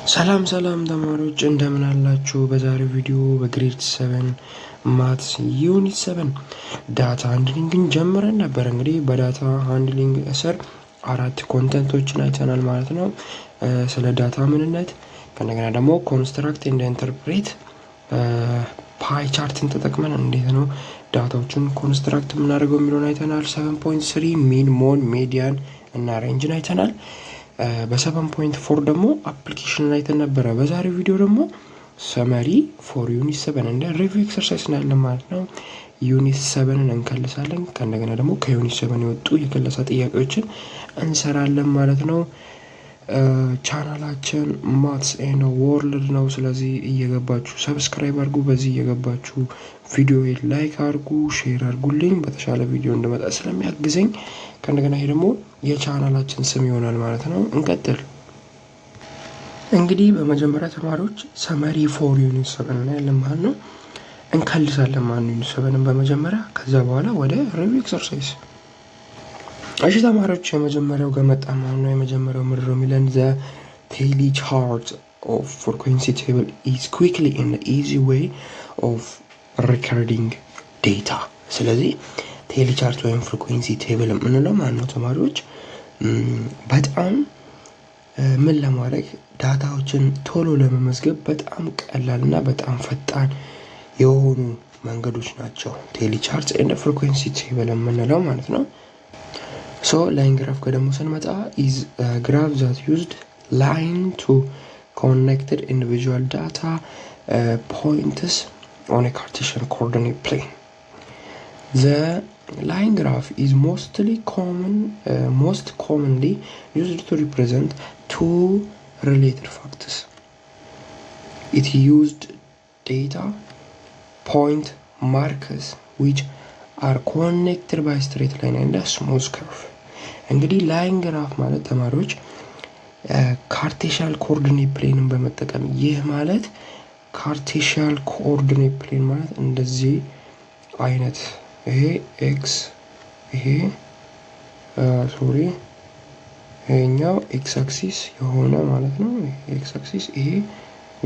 ሰላም ተማሪዎች እንደምን አላችሁ? በዛሬው ቪዲዮ በግሬድ 7 ማትስ ዩኒት 7 ዳታ ሃንድሊንግን ጀምረን ነበር። እንግዲህ በዳታ ሃንድሊንግ ስር 4 ኮንተንቶችን አይተናል ማለት ነው። ስለ ዳታ ምንነት፣ ከእንደገና ደግሞ ኮንስትራክት ኤንድ ኢንተርፕሬት፣ ፓይ ቻርትን ተጠቅመን እንዴት ነው ዳታዎችን ኮንስትራክት የምናደርገው የሚለውን አይተናል። 7.3 ሚን፣ ሞድ፣ ሜዲያን እና ሬንጅን አይተናል። በ7.4 ደግሞ አፕሊኬሽን አይተን ነበረ። በዛሬው ቪዲዮ ደግሞ ሰመሪ ፎር ዩኒት 7 እንደ ሪቪው ኤክሰርሳይዝ እናያለን ማለት ነው። ዩኒት 7ን እንከልሳለን። ከእንደገና ደግሞ ከዩኒት 7 የወጡ የክለሳ ጥያቄዎችን እንሰራለን ማለት ነው። ቻናላችን ማትስ ኤንድ ወርልድ ነው። ስለዚህ እየገባችሁ ሰብስክራይብ አድርጉ። በዚህ እየገባችሁ ቪዲዮ ላይክ አድርጉ፣ ሼር አድርጉልኝ። በተሻለ ቪዲዮ እንድመጣ ስለሚያግዘኝ ከእንደገና ይሄ ደግሞ የቻናላችን ስም ይሆናል ማለት ነው። እንቀጥል። እንግዲህ በመጀመሪያ ተማሪዎች ሰመሪ ፎር ዩኒት 7 እናያለን ማለት ነው። እንከልሳለን ማለት ነው ዩኒት 7ን በመጀመሪያ፣ ከዛ በኋላ ወደ ሪቪው ኤክሰርሳይዝ። እሺ ተማሪዎች የመጀመሪያው ገመጣ ማለት ነው። የመጀመሪያው ምድር የሚለን ዘ ቴሊ ቻርት ኦፍ ፍሪኩዌንሲ ቴብል ኢዝ ኩዊክሊ ኤንድ ኢዚ ዌይ ኦፍ ሪከርዲንግ ዴታ። ስለዚህ ቴሊ ቻርት ወይም ፍሪኩዌንሲ ቴብል የምንለው ማለት ነው ተማሪዎች በጣም ምን ለማድረግ ዳታዎችን ቶሎ ለመመዝገብ በጣም ቀላል እና በጣም ፈጣን የሆኑ መንገዶች ናቸው ቴሊ ቻርት ኤንድ ፍሪኩዌንሲ ቴብል የምንለው ማለት ነው። ሶ ላይን ግራፍ ከደግሞ ስንመጣ ኢዝ ግራፍ ዛት ዩዝድ ላይን ቱ ኮኔክትድ ኢንዲቪጁዋል ዳታ ፖይንትስ ኦን ኤ ካርቴሽን ኮኦርዲኔት ፕሌን። The line graph is most commonly used to represent two related factors. It used data point markers which are connected by straight line and a smooth curve. እንግዲህ ላይን ግራፍ ማለት ተማሪዎች ካርቴሻል ኮኦርዲኔት ፕሌንን በመጠቀም ይህ ማለት ካርቴሻል ኮኦርዲኔት ፕሌን ማለት እንደዚህ አይነት ይሄ ኤክስ ይሄ ይሄኛው ኤክስ አክሲስ የሆነ ማለት ነው። ኤክስ አክሲስ ይሄ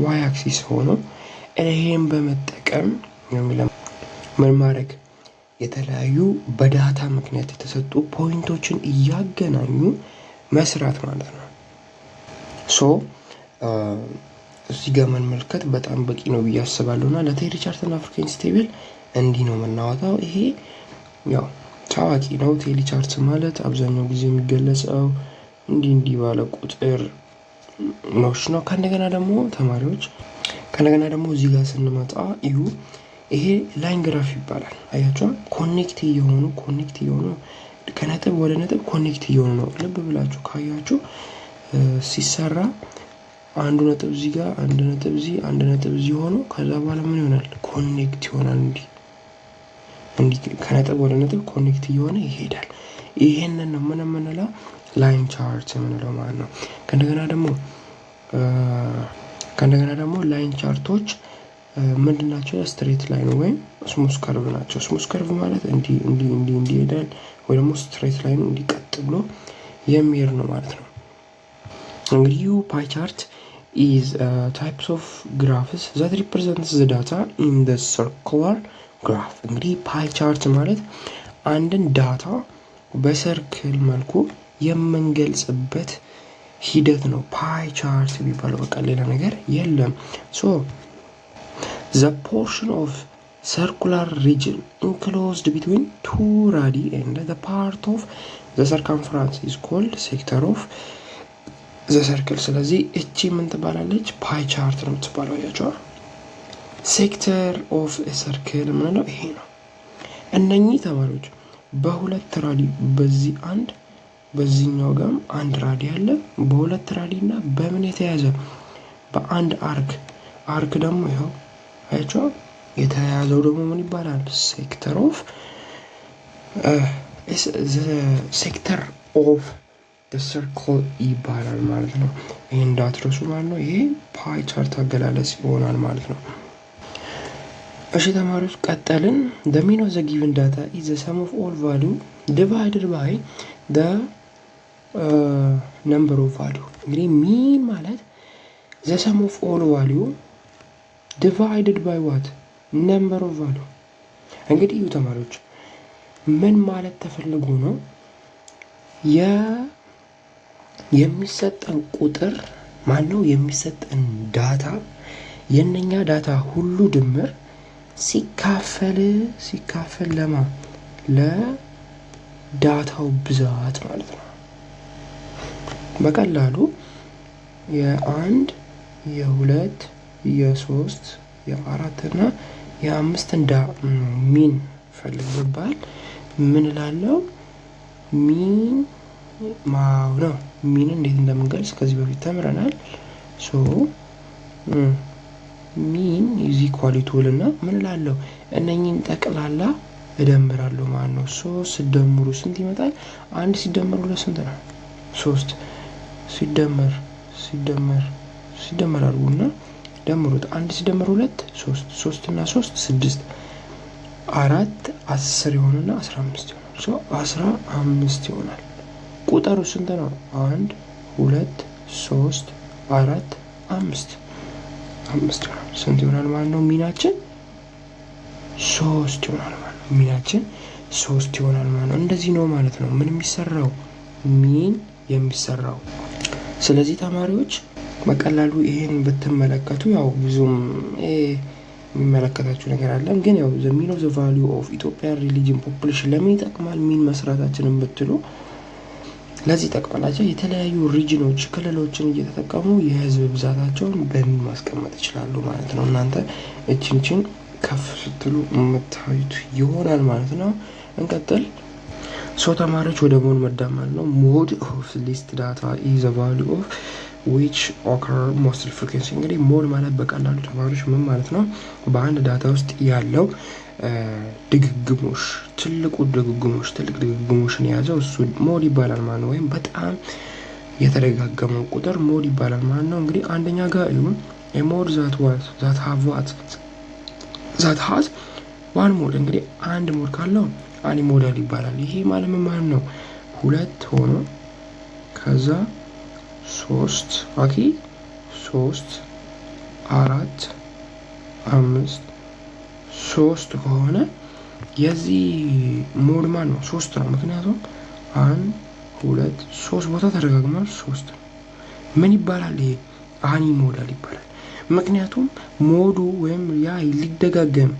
ዋይ አክሲስ ሆኖ ይሄን በመጠቀም ምን ማድረግ የተለያዩ በዳታ ምክንያት የተሰጡ ፖይንቶችን እያገናኙ መስራት ማለት ነው። ሶ እዚህ ጋር መመልከት በጣም በቂ ነው ብዬ አስባለሁና ለቴሊ ቻርት እና ፍሪኩዌንሲ ቴብል እንዲህ ነው የምናወጣው። ይሄ ያው ታዋቂ ነው። ቴሊ ቻርት ማለት አብዛኛው ጊዜ የሚገለጸው እንዲህ ባለ ቁጥር ነው። ከእንደገና ደግሞ ተማሪዎች እዚህ ጋር ስንመጣ እዩ፣ ይሄ ላይን ግራፍ ይባላል። አያችኋል? ኮኔክት እየሆኑ ከነጥብ ወደ ነጥብ ኮኔክት እየሆኑ ነው። ልብ ብላችሁ ካያችሁ ሲሰራ አንዱ ነጥብ እዚህ ጋር፣ አንድ ነጥብ እዚህ ሆኖ ከዛ በኋላ ምን ይሆናል? ኮኔክት ይሆናል። እንዲህ ከነጥብ ወደ ነጥብ ኮኔክት እየሆነ ይሄዳል። ይሄንን ነው ምን የምንለው ላይን ቻርት የምንለው ማለት ነው። ከእንደገና ደግሞ ላይን ቻርቶች ምንድናቸው? ስትሬት ላይን ወይም ስሙዝ ከርቭ ናቸው። ስሙዝ ከርቭ ማለት እንዲህ ይሄዳል፣ ወይ ደግሞ ስትሬት ላይን እንዲቀጥ ብሎ የሚሄድ ነው ማለት ነው። እንግዲህ ፓይ ቻርት is types of graphs that represents the data in the circular graph። እንግዲህ ፓይ ቻርት ማለት አንድን ዳታ በሰርክል መልኩ የምንገልጽበት ሂደት ነው ፓይ ቻርት የሚባለው። በቃ ሌላ ነገር የለም። ሶ the portion of circular region enclosed between two radii and the part of the circumference is called sector of the circle። ስለዚህ እቺ ምን ትባላለች? ፓይ ቻርት ነው የምትባለው። ያቻው ሴክተር ኦፍ ሰርክል ምንለው ይሄ ነው። እነኚህ ተማሪዎች በሁለት ራዲ በዚህ አንድ በዚህኛው ጋር አንድ ራዲ አለ። በሁለት ራዲ እና በምን የተያዘ በአንድ አርክ ደግሞ ይኸው አያቸው የተያያዘው ደግሞ ምን ይባላል? ሴክተር ኦፍ ሰርክል ይባላል ማለት ነው። ይሄ እንዳትረሱ ማለት ነው። ይሄ ፓይ ቻርት አገላለጽ ይሆናል ማለት ነው። እሺ ተማሪዎች ቀጠልን። the mean of the given data is the sum of all value divided by the number of value። እንግዲህ ሚን ማለት the sum of all value divided by what number of value። እንግዲህ እዩ ተማሪዎች ምን ማለት ተፈልጎ ነው? የሚሰጠን ቁጥር ማነው? የሚሰጠን ዳታ የነኛ ዳታ ሁሉ ድምር ሲካፈል ለማ ለዳታው ብዛት ማለት ነው። በቀላሉ የ1 የ2 የ3 የ4 እና የ5 ሚን ፈልግ ብባል ምን እላለሁ? ሚን ነው። ሚን እንዴት እንደምንገልጽ ከዚህ በፊት ተምረናል። ሶ ሚን ኢዝ ኢኳል ቱ እና ምን እላለሁ? እነኚህን ጠቅላላ እደምራለሁ ማለት ነው። 3 ሲደምሩ ስንት ይመጣል? 1 ሲደመር 2 ስንት ነው? 3 ሲደመር አድርጉና ደምሩት። 1 ሲደመር 2 3 3 እና 3 6 4 10 ይሆንና 15 ይሆናል። ሶ 15 ይሆናል። ቁጥሩ ስንት ነው? 1 2 3 4 5 ይሆናል። ስንት ይሆናል ማለት ነው? ሚናችን 3 ይሆናል ማለት ነው። ሚናችን 3 ይሆናል ማለት ነው። እንደዚህ ነው ማለት ነው ምን የሚሰራው? ሚን የሚሰራው። ስለዚህ ተማሪዎች በቀላሉ ይሄን ብትመለከቱ ያው ብዙም የሚመለከታችሁ ነገር አለም፣ ግን ያው the mean of the value of Ethiopian religion population ለምን ይጠቅማል? ሚን መስራታችንን ብትሉ ለዚህ ጠቅመናቸው የተለያዩ ሪጅኖች ክልሎችን እየተጠቀሙ የህዝብ ብዛታቸውን በሚን ማስቀመጥ ይችላሉ ማለት ነው። እናንተ እቺን ከፍ ስትሉ የምታዩት ይሆናል ማለት ነው። እንቀጥል። ተማሪዎች ወደ ሞድ መዳመር ነው። ሞድ ኦፍ ሊስት ዳታ ኢዝ ዘ ቫልዩ ኦፍ which occur most frequency። እንግዲህ ሞድ ማለት በቀላሉ ተማሪዎች ምን ማለት ነው? በአንድ ዳታ ውስጥ ያለው ድግግሞሽ ትልቅ ድግግሞሽን የያዘው እሱ ሞድ ይባላል ማለት ነው። ወይም በጣም የተደጋገመው ቁጥር ሞድ ይባላል ማለት ነው። እንግዲህ አንደኛ ጋር ይሁን a mode that has one mode። እንግዲህ አንድ ሞድ ካለው አኒ ሞዳል ይባላል። ይሄ ማለት ምን ማለት ነው? 2 ሆኖ ከዛ 3 3 4 5 3 ከሆነ የዚህ ሞድ ማን ነው? 3 ነው። ምክንያቱም 1 2 3 ቦታ ተደጋግሟል 3 ነው። ምን ይባላል? ይሄ አኒ ሞዳል ይባላል። ምክንያቱም ሞዱ ወይም ያ ሊደጋገም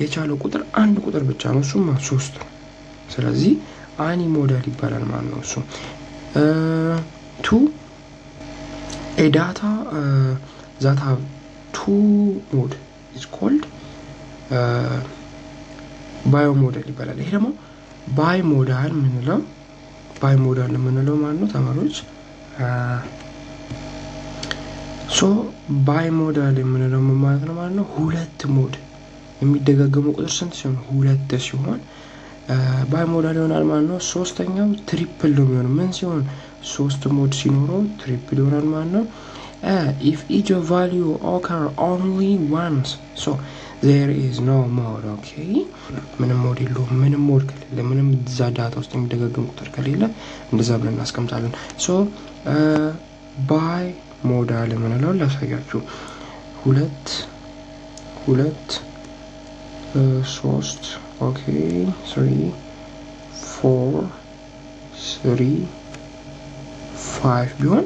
የቻለው ቁጥር አንድ ቁጥር ብቻ ነው፣ እሱም 3 ነው። ስለዚህ አኒ ሞዳል ይባላል ማለት ነው። እሱ a data that have 2 mode is called ባዮሞዳል ይባላል። ይሄ ደግሞ ባይሞዳል የምንለው ማለት ነው ተማሪዎች። ባይሞዳል የምንለው ምን ማለት ነው ማለት ነው? 2 ሞድ የሚደጋገመው ቁጥር ስንት ሲሆን? 2 ሲሆን ባይሞዳል ይሆናል ማለት ነው። ሶስተኛው ትሪፕል ነው የሚሆነው። ምን ሲሆን? 3 ሞድ ሲኖረው ትሪፕል ይሆናል ማለት ነው። if each value occur only once so there is no mode። okay ምንም ሞድ የለውም። ምንም ሞድ ከሌለ ምንም እዛ ዳታ ውስጥ የሚደጋገም ቁጥር ከሌለ እንደዛ ብለን እናስቀምጣለን። ባይ ሞዳል የምንለው ላሳያችሁ። 2 3 ኦኬ 3 4 3 5 ቢሆን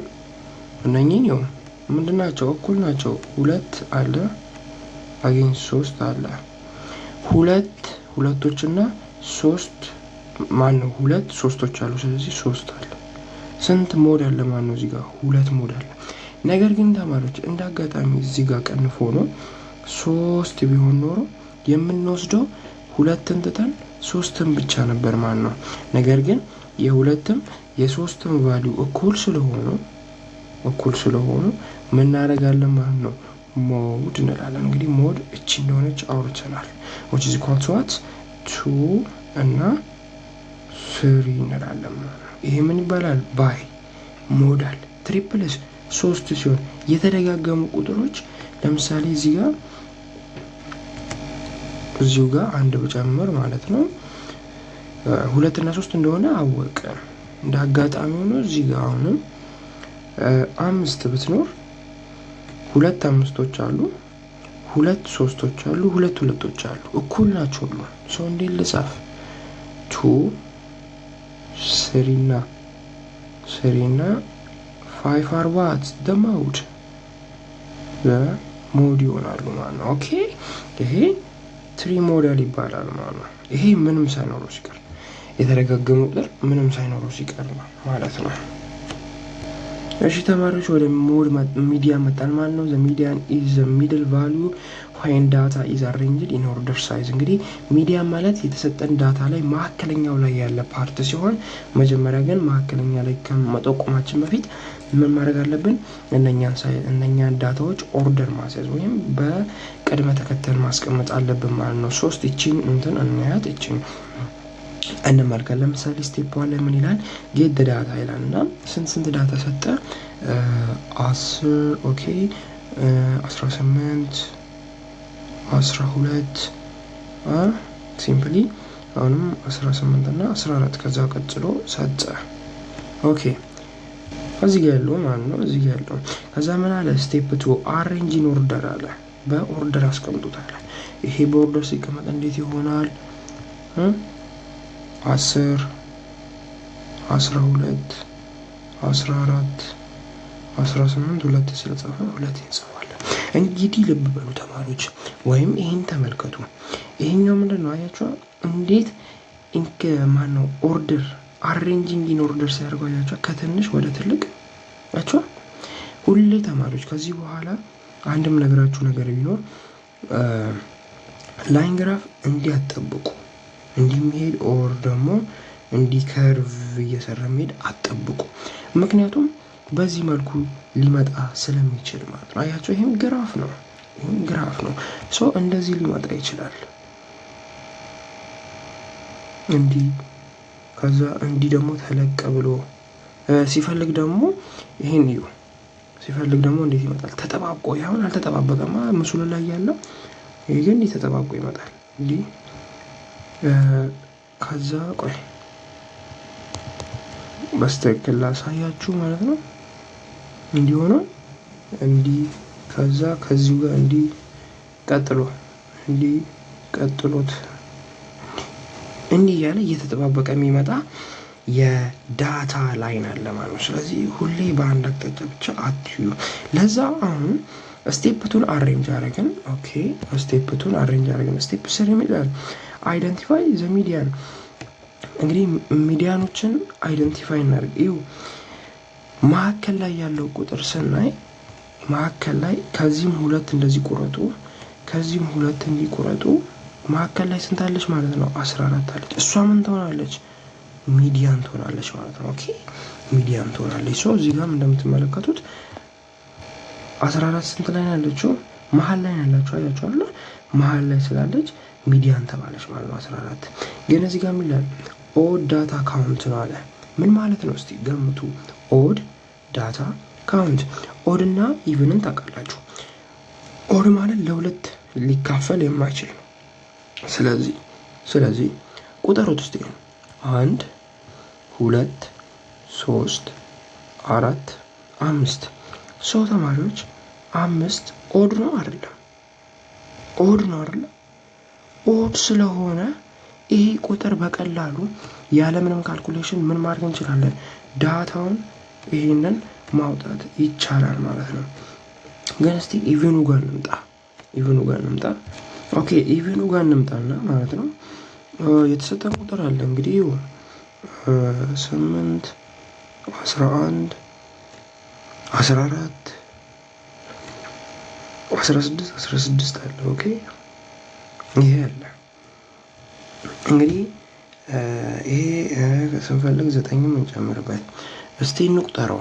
እነኚህን ይኸው ምንድን ናቸው? እኩል ናቸው። 2 አለ አገኝ 3 አለ። ሁለቶችና 3 ማን ነው? 2 ሶስቶች አሉ። ስለዚህ 3 አለ። ስንት ሞድ አለ ማለት ነው? እዚህ ጋር 2 ሞድ አለ። ነገር ግን ተማሪዎች እንዳጋጣሚ እዚህ ጋር ቀንፎ ነው 3 ቢሆን ኖሮ የምንወስደው 2ን ትተን 3ን ብቻ ነበር ማለት ነው። ነገር ግን የ2ም የ3ም ቫልዩ እኩል ስለሆኑ ምን እናደርጋለን ማለት ነው? ሞድ እንላለን። እንግዲህ ሞድ እቺ እንደሆነች አውርተናል። which is equal to what 2 እና 3 እንላለን ማለት ነው። ይሄ ምን ይባላል? ባይ ሞዳል። ትሪፕልስ 3 ሲሆን የተደጋገሙ ቁጥሮች ለምሳሌ እዚሁ ጋር አንድ ብጨምር ማለት ነው 2 እና 3 እንደሆነ አወቀ። እንደ አጋጣሚ ሆኖ እዚህ ጋር አሁንም 5 ብትኖር ሁለት አምስቶች አሉ፣ ሁለት ሶስቶች አሉ፣ ሁለት ሁለቶች አሉ። እኩል ናቸው ሁሉ። ሰው እንዴት ልጻፍ? 2 3 እና 5 are what the mode ይሆናሉ ማለት ነው። ኦኬ ይሄ ትሪ ሞዴል ይባላል ማለት ነው። ይሄ ምንም ሳይኖረው ሲቀር የተደጋገመ ቁጥር ምንም ሳይኖረው ሲቀር ነው ማለት ነው። እሺ ተማሪዎች ወደ ሞድ ሚዲያ መጣን ማለት ነው። the median is the middle value when data is arranged in order size። እንግዲህ ሚዲያ ማለት የተሰጠን ዳታ ላይ ማዕከለኛው ላይ ያለ ፓርት ሲሆን መጀመሪያ ግን ማዕከለኛ ላይ ከመጠቆማችን በፊት ምን ማድረግ አለብን? እነኛን ዳታዎች ኦርደር ማስያዝ ወይም በቅድመ ተከተል ማስቀመጥ አለብን ማለት ነው። ሶስት እቺን እናያት እቺን እንመልከት። ለምሳሌ ስቴፕ 1 ላይ ምን ይላል? ጌት ዳታ ይላል እና ስንት ዳታ ሰጠ? 10 ኦኬ 18 12 ሲምፕሊ አሁንም 18 እና 14 ከዛ ቀጥሎ ሰጠ። ኦኬ እዚህ ጋር ያለው ማለት ነው። እዚህ ጋር ያለው ከዛ ምን አለ? ስቴፕ 2 አሬንጅ ኢን ኦርደር አለ። በኦርደር አስቀምጡታል። ይሄ በኦርደር ሲቀመጥ እንዴት ይሆናል? 10 12 14 18 ሁለት ስለጻፈ ሁለት እንጽፋለን። እንግዲህ ልብ በሉ ተማሪዎች፣ ወይም ይሄን ተመልከቱ። ይሄኛው ምንድነው አያችሁ? እንዴት ማነው ኦርደር አሬንጂንግ ኢን ኦርደር ሲያደርገው አያችሁ? ከትንሽ ወደ ትልቅ አያችሁ። ሁሌ ተማሪዎች ከዚህ በኋላ አንድም ነገራችሁ ነገር ቢኖር ላይን ግራፍ እንዲያጠብቁ እንዲመሄድ ኦር ደግሞ እንዲከርቭ እየሰራ መሄድ አጠብቁ። ምክንያቱም በዚህ መልኩ ሊመጣ ስለሚችል ማለት ነው። አያችሁ ይሄም ግራፍ ነው። ሶ እንደዚህ ሊመጣ ይችላል። እንዲህ ከዛ እንዲህ ደግሞ ተለቀ ብሎ ሲፈልግ ደግሞ ይሄን እዩ። ሲፈልግ ደግሞ እንዴት ይመጣል? ተጠባብቆ ያሁን አልተጠባበቀማ ምስሉ ላይ ያለው ይሄ ግን እንዲህ ተጠባብቆ ይመጣል። እንዲህ ከዛ ቆይ በስተክል ላሳያችሁ ማለት ነው። እንዲህ ሆኖ እንዲህ ከዛ ከዚሁ ጋር እንዲህ ቀጥሎት እንዲህ ያለ እየተጠባበቀ የሚመጣ የዳታ ላይን አለ ማለት ነው። ስለዚህ ሁሌ በአንድ አቅጣጫ ብቻ አትዩ። ለዛ አሁን ስቴፕ 2 አሬንጅ አደረግን። ኦኬ ስቴፕ 2 አሬንጅ አደረግን። ስቴፕ 3 ይላል አይደንቲፋይ ዘ ሚዲያን። እንግዲህ ሚዲያኖችን አይደንቲፋይ እናድርግ። ይኸው ማዕከል ላይ ያለው ቁጥር ስናይ ማዕከል ላይ ከዚህም ሁለት እንደዚህ ቁረጡ፣ ከዚህም ሁለት እንዲቆረጡ ማዕከል ላይ ስንት አለች ማለት ነው? 14 አለች። እሷ ምን ትሆናለች? ሚዲያን ትሆናለች ማለት ነው። ኦኬ ሚዲያን ትሆናለች። ሶ እዚህ ጋር እንደምትመለከቱት 14 ስንት ላይ ያለችው? መሀል ላይ ያለችው አያችሁ አይደል? መሀል ላይ ስላለች ሚዲያን ተባለች ማለት ነው 14። ግን እዚህ ጋር የሚላል ኦድ ዳታ ካውንት ነው አለ። ምን ማለት ነው? እስቲ ገምቱ። ኦድ ዳታ ካውንት። ኦድ እና ኢቭንን ታውቃላችሁ። ኦድ ማለት ለሁለት ሊካፈል የማይችል ነው። ስለዚህ ቁጥሩት እስቲ 1 2 3 4 5 ሰው ተማሪዎች 5 ኦድ ነው አይደለም? ኦድ ስለሆነ ይሄ ቁጥር በቀላሉ ያለምንም ካልኩሌሽን ምን ማድረግ እንችላለን? ዳታውን ይሄንን ማውጣት ይቻላል ማለት ነው። ግን እስቲ ኢቭኑ ጋር እንምጣ። ኦኬ ኢቭኑ ጋር እንምጣና ማለት ነው የተሰጠን ቁጥር አለ እንግዲህ 8 11 14 16 አለ። ኦኬ ይሄ አለ እንግዲህ ይሄ ስንፈልግ 9ም እንጨምርበት። እስቲ እንቁጠረው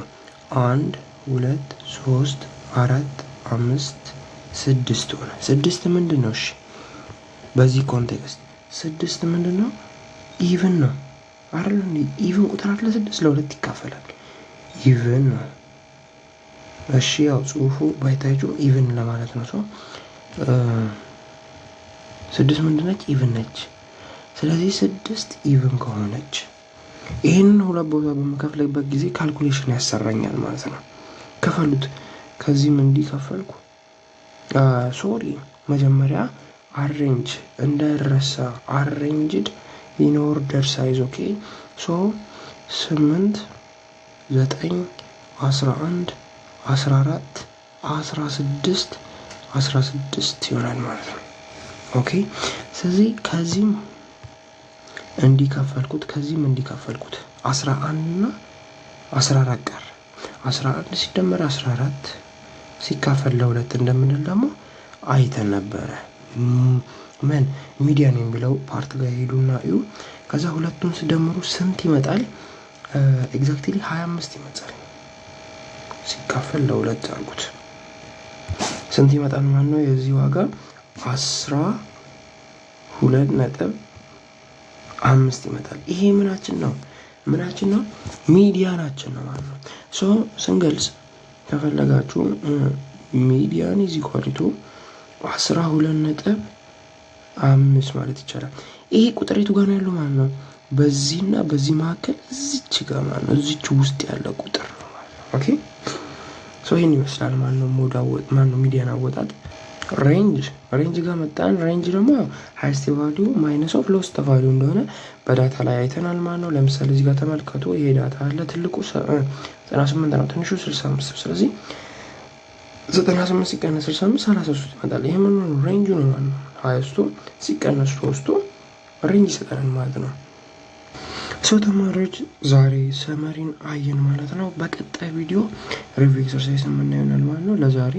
1 2 3 4 5 6 ሆነ። 6 ምንድነው? እሺ በዚህ ኮንቴክስት 6 ምንድነው? ኢቭን ነው አይደል? ኢቭን ቁጥር አለ። 6 ለሁለት ይካፈላል። ኢቭን ነው። እሺ ያው ጽሁፉ ባይታዩ ኢቭን ለማለት ነው። 6 ምንድነች? ኢቭን ነች። ስለዚህ 6 ኢቭን ከሆነች ይሄንን ሁለት ቦታ በመከፍለበት ጊዜ ካልኩሌሽን ያሰራኛል ማለት ነው። ከፈሉት። ከዚህም እንዲከፈልኩ ሶሪ መጀመሪያ አሬንጅ እንዳይረሳ አሬንጅድ ኢን ኦርደር ሳይዝ ኦኬ ሶ 8 9 11 14 16 ይሆናል ማለት ነው። ኦኬ ስለዚህ ከዚህም እንዲከፈልኩት ከዚህም እንዲከፈልኩት 11 እና 14 ቀር 11 ሲደመር 14 ሲካፈል ለሁለት እንደምንል ደግሞ አይተን ነበረ። ምን ሚዲያን የሚለው ፓርት ጋር ሄዱና እዩ። ከዛ ሁለቱን ሲደምሩ ስንት ይመጣል? ኤግዛክትሊ 25 ይመጣል። ሲካፈል ለሁለት አድርጉት ስንት ይመጣል ማለት ነው? የዚህ ዋጋ 12.5 ይመጣል። ይሄ ምናችን ነው? ሚዲያናችን ነው ማለት ነው። ሶ ስንገልጽ ከፈለጋችሁ ሚዲያን ኢዝ ኢኳል ቱ 12.5 ማለት ይቻላል። ይሄ ቁጥሬቱ ጋር ነው ያለው ማለት ነው። በዚህና በዚህ መካከል እዚች ጋር ማለት ነው። እዚች ውስጥ ያለ ቁጥር ነው ማለት ነው። ኦኬ ሶ ይሄን ይመስላል ማለት ነው። ሚዲያን አወጣጥ ሬንጅ ጋር መጣን። ሬንጅ ደግሞ ሃይስት ቫልዩ ማይነስ ኦፍ ሎስት ቫልዩ እንደሆነ በዳታ ላይ አይተናል ማለት ነው። ለምሳሌ እዚህ ጋር ተመልከቱ። ይሄ ዳታ አለ። ትልቁ 98 ነው፣ ትንሹ 65። ስለዚህ 98 ሲቀነስ 65 33 ይመጣል። ይሄ ምን ነው? ሬንጁ ነው ማለት ነው። ሃይስቱ ሲቀነስ ሎስቱ ሬንጅ ይሰጣል ማለት ነው። ሶ ተማሪዎች ዛሬ ሰመሪን አየን ማለት ነው። በቀጣይ ቪዲዮ ሪቪው ኤክሰርሳይዝ የምናየው ይሆናል ማለት ነው። ለዛሬ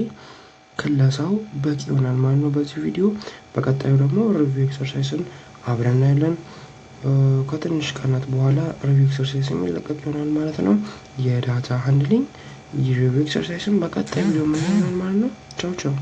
ክለሳው በቂ ይሆናል ማለት ነው በዚህ ቪዲዮ። በቀጣዩ ደግሞ ሪቪው ኤክሰርሳይዝን አብረን እናያለን። ከትንሽ ቀናት በኋላ ሪቪው ኤክሰርሳይዝ የሚለቀቅ ይሆናል ማለት ነው። የዳታ ሃንድሊንግ የሪቪው ኤክሰርሳይዝን በቀጣይ ቪዲዮ የምናየው ማለት ነው። ቻው